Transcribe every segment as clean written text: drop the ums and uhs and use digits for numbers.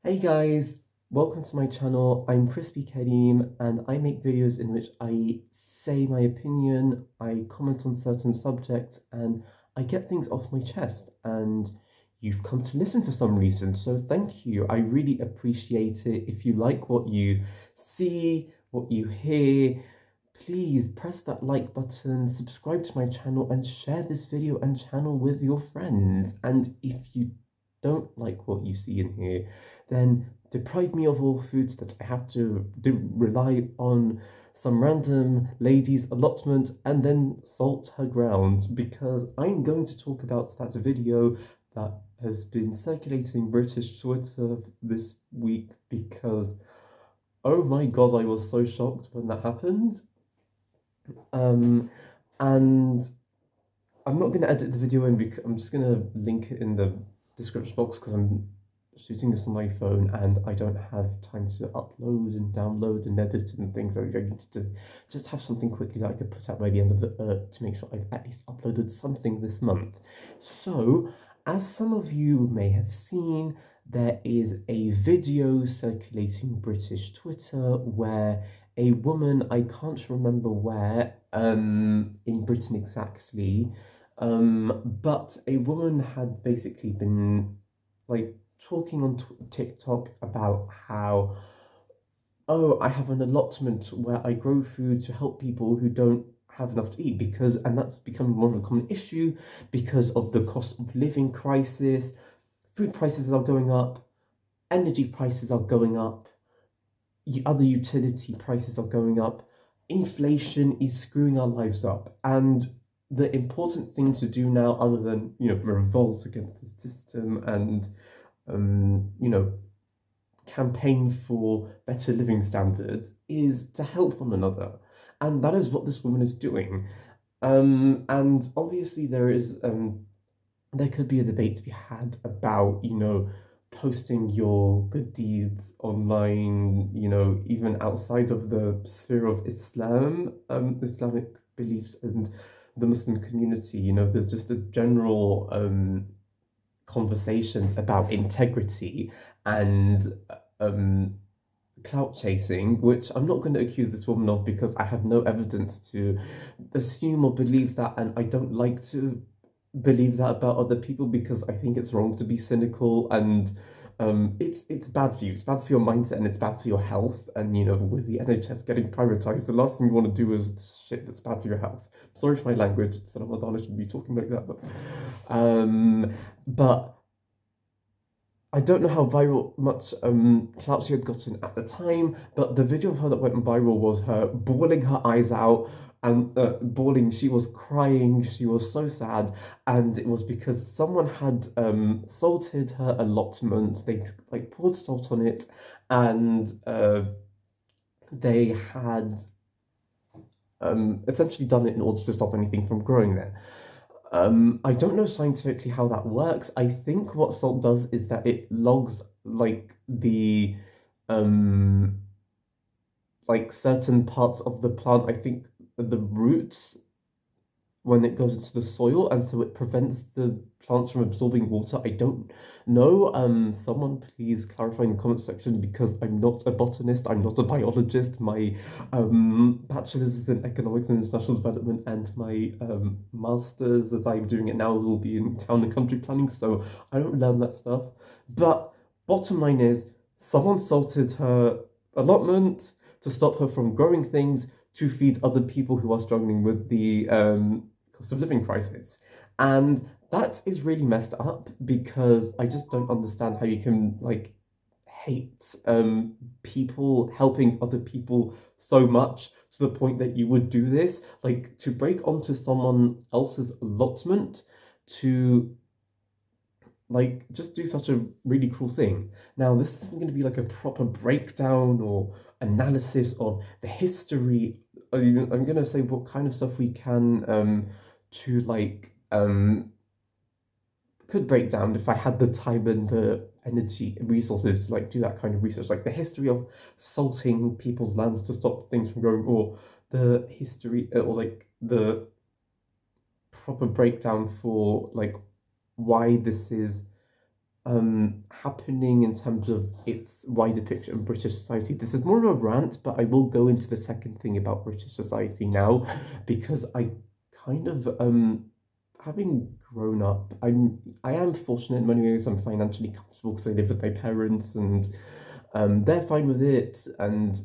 Hey guys, welcome to my channel. I'm Crispy Kareem and I make videos in which I say my opinion, I comment on certain subjects and I get things off my chest, and you've come to listen for some reason, so thank you. I really appreciate it. If you like what you see, what you hear, please press that like button, subscribe to my channel and share this video and channel with your friends. And if you don't like what you see and hear, then deprive me of all foods that I have to rely on some random lady's allotment and then salt her ground, because I'm going to talk about that video that has been circulating British Twitter this week, because oh my god, I was so shocked when that happened. And I'm not going to edit the video in, because I'm just going to link it in the description box, because I'm shooting this on my phone and I don't have time to upload and download and edit and things. So I need to just have something quickly that I could put out by the end of the to make sure I've at least uploaded something this month. So, as some of you may have seen, there is a video circulating British Twitter where a woman, I can't remember where, in Britain exactly, but a woman had basically been like talking on TikTok about how, oh, I have an allotment where I grow food to help people who don't have enough to eat, and that's becoming more of a common issue because of the cost of living crisis. Food prices are going up, energy prices are going up, other utility prices are going up, inflation is screwing our lives up, and the important thing to do now, other than, revolt against the system and, campaign for better living standards, is to help one another. And that is what this woman is doing. And obviously there could be a debate to be had about, posting your good deeds online, even outside of the sphere of Islam, Islamic beliefs and the Muslim community. There's just a general conversations about integrity and clout chasing, which I'm not going to accuse this woman of, because I have no evidence to assume or believe that, and I don't like to believe that about other people, because I think it's wrong to be cynical, and it's bad for you. It's bad for your mindset and it's bad for your health. And with the NHS getting privatized, the last thing you want to do is shit that's bad for your health. Sorry for my language. It's Ramadan, I shouldn't be talking like that, but I don't know how much clout she had gotten at the time, but the video of her that went viral was her bawling her eyes out and bawling. She was crying. She was so sad, and it was because someone had salted her allotment. They poured salt on it, and they had essentially done it in order to stop anything from growing there. I don't know scientifically how that works. I think what salt does is that it logs the certain parts of the plant. I think the roots, when it goes into the soil, and so it prevents the plants from absorbing water. I don't know. Someone please clarify in the comment section, because I'm not a botanist, I'm not a biologist. My bachelor's is in economics and international development, and my master's, as I'm doing it now, will be in town and country planning, so I don't learn that stuff. But bottom line is, someone salted her allotment to stop her from growing things to feed other people who are struggling with the cost of living crisis. And that is really messed up, because I just don't understand how you can hate people helping other people so much to the point that you would do this, to break onto someone else's allotment to just do such a really cruel thing. Now, this isn't going to be a proper breakdown or analysis of the history. I'm going to say what kind of stuff we can could break down if I had the time and the energy and resources to do that kind of research, the history of salting people's lands to stop things from growing, or the history, or the proper breakdown for why this is happening in terms of its wider picture in British society. This is more of a rant, but I will go into the second thing about British society now, because I kind of having grown up, I am fortunate in many ways. I'm financially comfortable because I live with my parents, and they're fine with it, and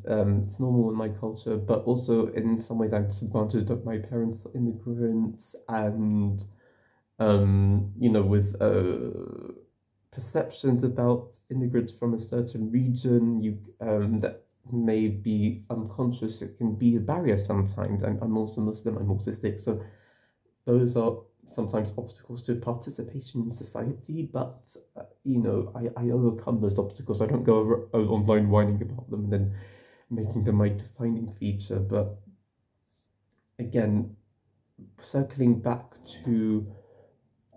it's normal in my culture. But also in some ways, I'm disadvantaged that my parents are immigrants, and with perceptions about immigrants from a certain region, that may be unconscious. It can be a barrier sometimes. I'm also Muslim. I'm autistic, so those are sometimes obstacles to participation in society. But I overcome those obstacles. I don't go online whining about them and then making them my defining feature. But again, circling back to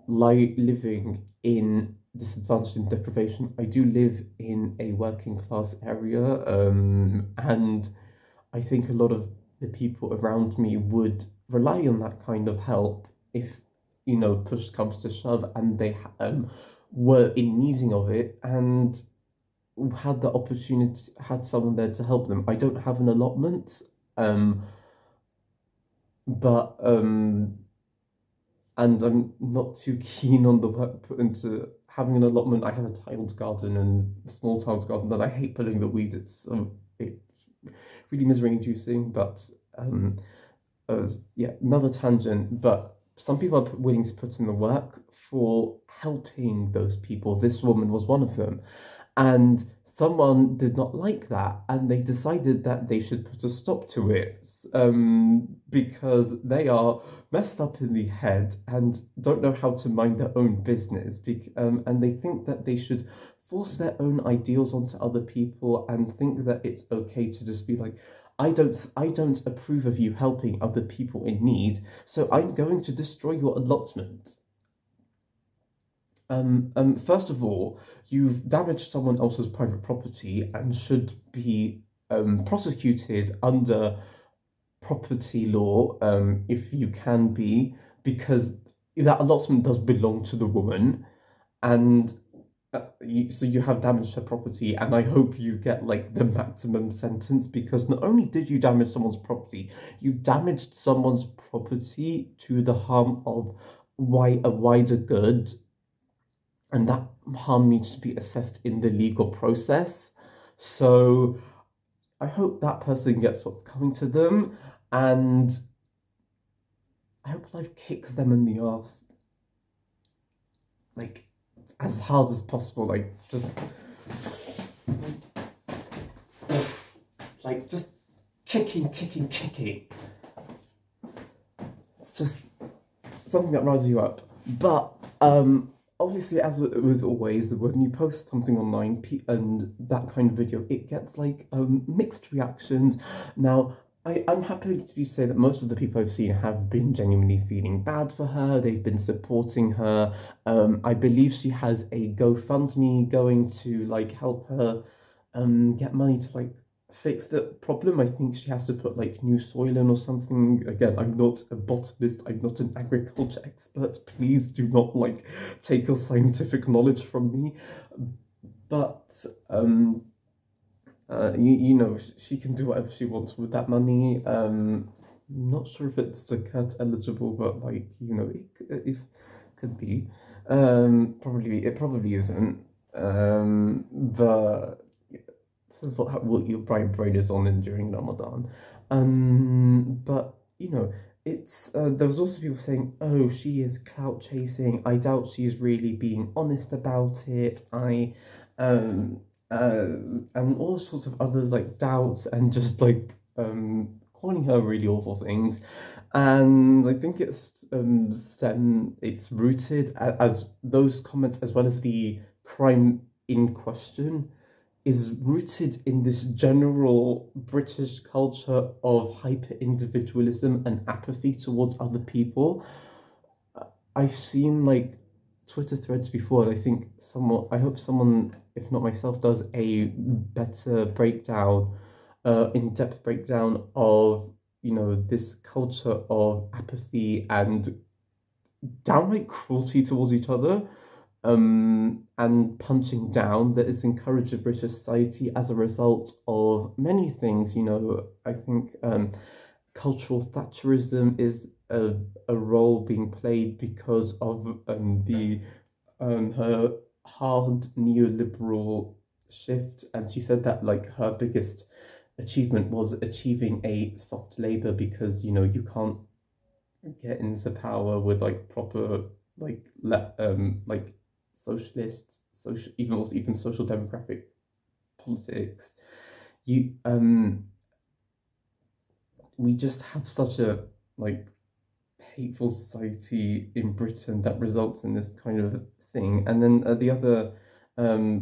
living in disadvantage and deprivation, I do live in a working class area, and I think a lot of the people around me would rely on that kind of help if push comes to shove, and they were in needing of it and had the opportunity, had someone there to help them. I don't have an allotment, but and I'm not too keen on the work put into having an allotment. I have a tiled garden and a small tiled garden, and I hate pulling the weeds. It's really misery inducing. But yeah, another tangent. But some people are willing to put in the work for helping those people. This woman was one of them, and someone did not like that, and they decided that they should put a stop to it, because they are messed up in the head and don't know how to mind their own business, and they think that they should force their own ideals onto other people and think that it's okay to just be like, I don't approve of you helping other people in need, so I'm going to destroy your allotment. First of all, you've damaged someone else's private property and should be prosecuted under property law, if you can be, because that allotment does belong to the woman, and so you have damaged her property, and I hope you get like the maximum sentence, because not only did you damage someone's property, you damaged someone's property to the harm of a wider good, and that harm needs to be assessed in the legal process. So I hope that person gets what's coming to them, and I hope life kicks them in the ass, like, as hard as possible, like, just kicking. It's just something that rises you up. But obviously, as with always, when you post something online and that kind of video, it gets like mixed reactions. Now, I'm happy to say that most of the people I've seen have been genuinely feeling bad for her. They've been supporting her. I believe she has a GoFundMe going to like help her get money to like fix the problem. I think she has to put like new soil in or something. Again, I'm not a botanist, I'm not an agriculture expert. Please do not like take your scientific knowledge from me. But she can do whatever she wants with that money. Not sure if it's the CUT eligible, but like, it could be. It probably isn't. But this is what your brain is on in during Ramadan. But it's there was also people saying, oh, she is clout chasing. I doubt she's really being honest about it. And all sorts of others like doubts and just like calling her really awful things. And I think it's rooted as those comments, as well as the crime in question, is rooted in this general British culture of hyper-individualism and apathy towards other people. I've seen like Twitter threads before, and I hope someone, if not myself, does a better breakdown, in-depth breakdown of this culture of apathy and downright cruelty towards each other. and punching down that is encouraged in British society as a result of many things. You know, I think cultural Thatcherism is a role being played because of the her hard neoliberal shift, and she said that like her biggest achievement was achieving a soft labor because you know you can't get into power with like proper like socialist social even social demographic politics. You we just have such a like hateful society in Britain that results in this kind of thing. And then the other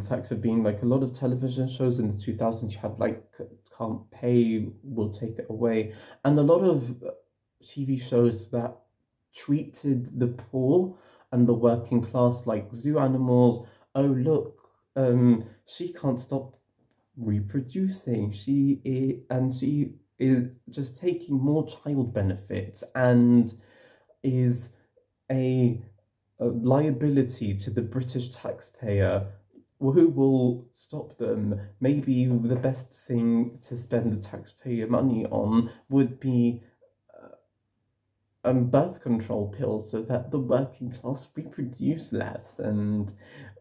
factor being like a lot of television shows in the 2000s, you had like Can't Pay, Will Take It Away, and a lot of TV shows that treated the poor and the working class like zoo animals. Oh, look, she can't stop reproducing. She is just taking more child benefits and is a, a liability to the British taxpayer. Who will stop them? Maybe the best thing to spend the taxpayer money on would be birth control pills so that the working class reproduce less. And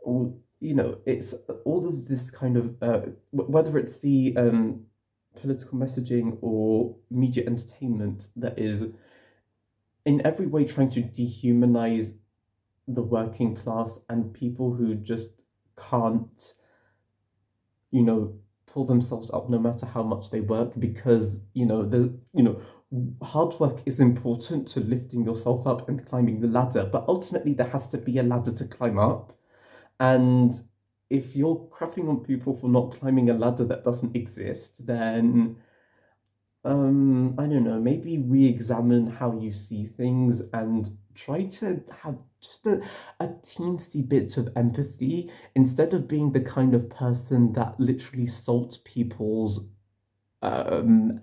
you know, it's all of this kind of whether it's the political messaging or media entertainment that is in every way trying to dehumanize the working class and people who just can't, you know, pull themselves up no matter how much they work, because you know there's, you know, hard work is important to lifting yourself up and climbing the ladder, but ultimately there has to be a ladder to climb up. And if you're crapping on people for not climbing a ladder that doesn't exist, then I don't know, maybe re-examine how you see things and try to have just a teensy bit of empathy instead of being the kind of person that literally salts people's um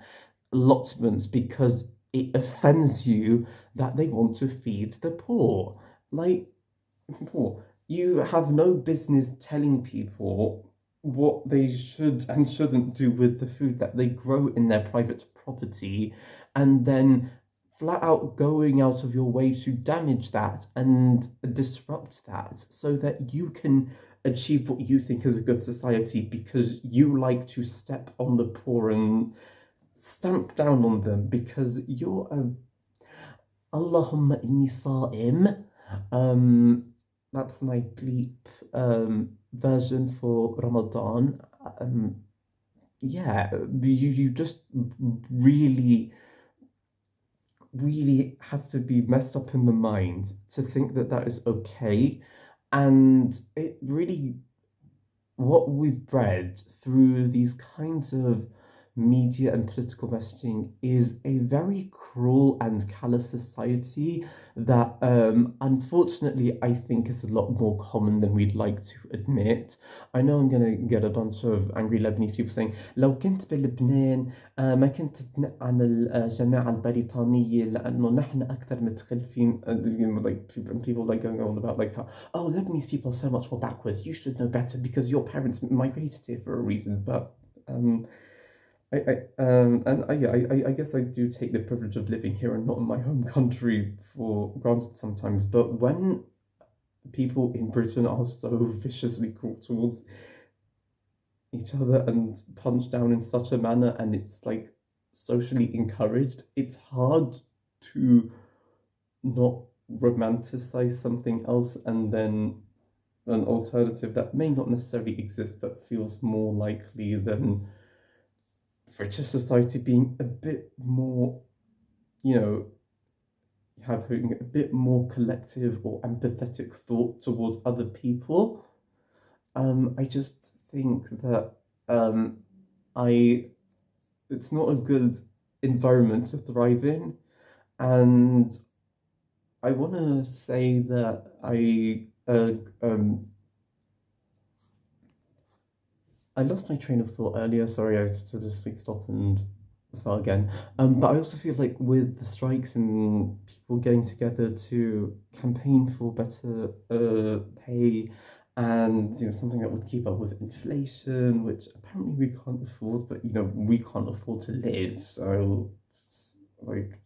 allotments because it offends you that they want to feed the poor. Like, poor. You have no business telling people what they should and shouldn't do with the food that they grow in their private property, and then flat out going out of your way to damage that and disrupt that so that you can achieve what you think is a good society because you like to step on the poor and stamp down on them because you're a Allahumma inni sa'im. That's my bleep version for Ramadan. Yeah, you just really, really have to be messed up in the mind to think that that is okay. And it really, what we've bred through these kinds of media and political messaging is a very cruel and callous society that unfortunately I think is a lot more common than we'd like to admit. I know I'm gonna get a bunch of angry Lebanese people saying لو كنت بلبنان ما كنت تنق عن الجماعة البريطانية لأنه نحن أكثر متخلفين. You know, like people like going on about like how, oh, Lebanese people are so much more backwards, you should know better because your parents migrated here for a reason. But I guess I do take the privilege of living here and not in my home country for granted sometimes. But when people in Britain are so viciously cruel towards each other and punch down in such a manner, and it's like socially encouraged, it's hard to not romanticize something else and then an alternative that may not necessarily exist but feels more likely than British society being a bit more, you know, having a bit more collective or empathetic thought towards other people. I just think that it's not a good environment to thrive in, and I want to say that I lost my train of thought earlier. Sorry, I had to just like stop and start again. But I also feel like with the strikes and people getting together to campaign for better pay and something that would keep up with inflation, which apparently we can't afford, but we can't afford to live. So like,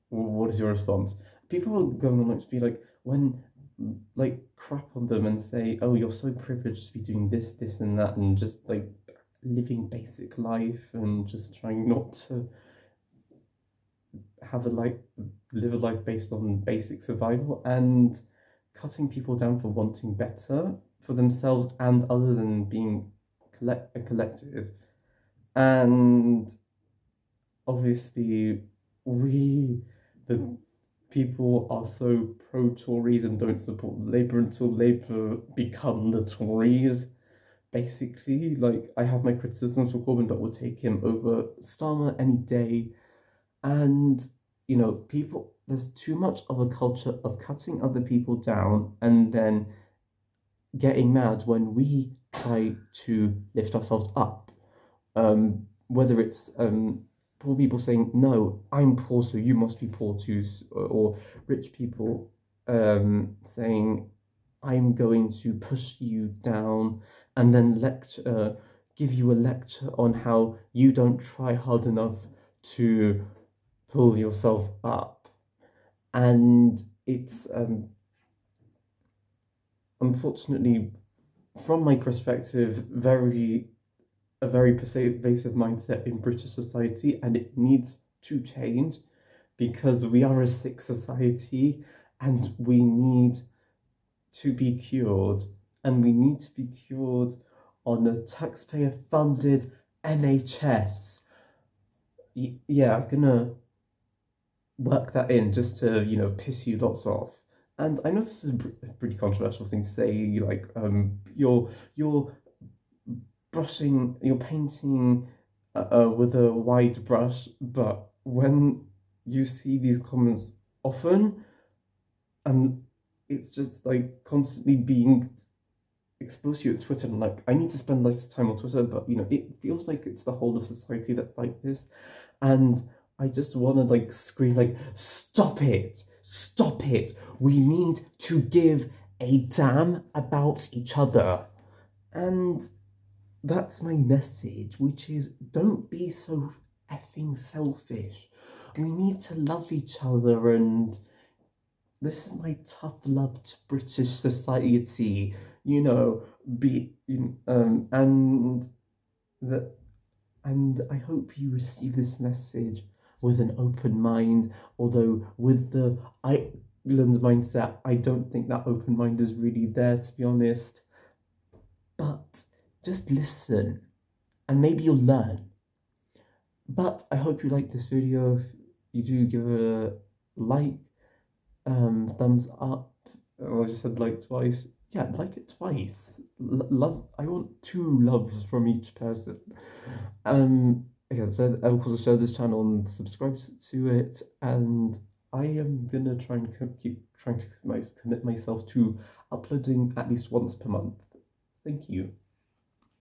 what is your response? People are going on to be like, when like crap on them and say, oh, you're so privileged to be doing this, this and that, and just like living basic life and just trying not to have live a life based on basic survival, and cutting people down for wanting better for themselves and others and being a collective. And obviously the people are so pro Tories and don't support Labour until Labour become the Tories. Basically, like, I have my criticisms for Corbyn, but would take him over Starmer any day. And there's too much of a culture of cutting other people down and then getting mad when we try to lift ourselves up. Whether it's poor people saying, no, I'm poor, so you must be poor too, or rich people saying, I'm going to push you down, and then give you a lecture on how you don't try hard enough to pull yourself up. And it's unfortunately, from my perspective, a very pervasive mindset in British society, and it needs to change because we are a sick society and we need to be cured, and we need to be cured on a taxpayer-funded NHS. Yeah, I'm gonna work that in just to piss you lots off. And I know this is a pretty controversial thing to say, like you're brushing, you're painting with a wide brush, but when you see these comments often, and it's just like constantly being exposed to you at Twitter, and like, I need to spend less time on Twitter, but it feels like it's the whole of society that's like this, and I just want to like scream like, stop it, stop it, we need to give a damn about each other. And that's my message, which is, don't be so effing selfish. We need to love each other, and this is my tough love to British society, and I hope you receive this message with an open mind, although with the Ireland mindset, I don't think that open mind is really there, to be honest. But just listen, and maybe you'll learn. But I hope you like this video. If you do, give it a like, thumbs up. I just said like twice. Yeah, like it twice. Love. I want 2 loves from each person. Okay, so of course, share this channel and subscribe to it. And I am gonna try and keep trying to commit myself to uploading at least once per month. Thank you.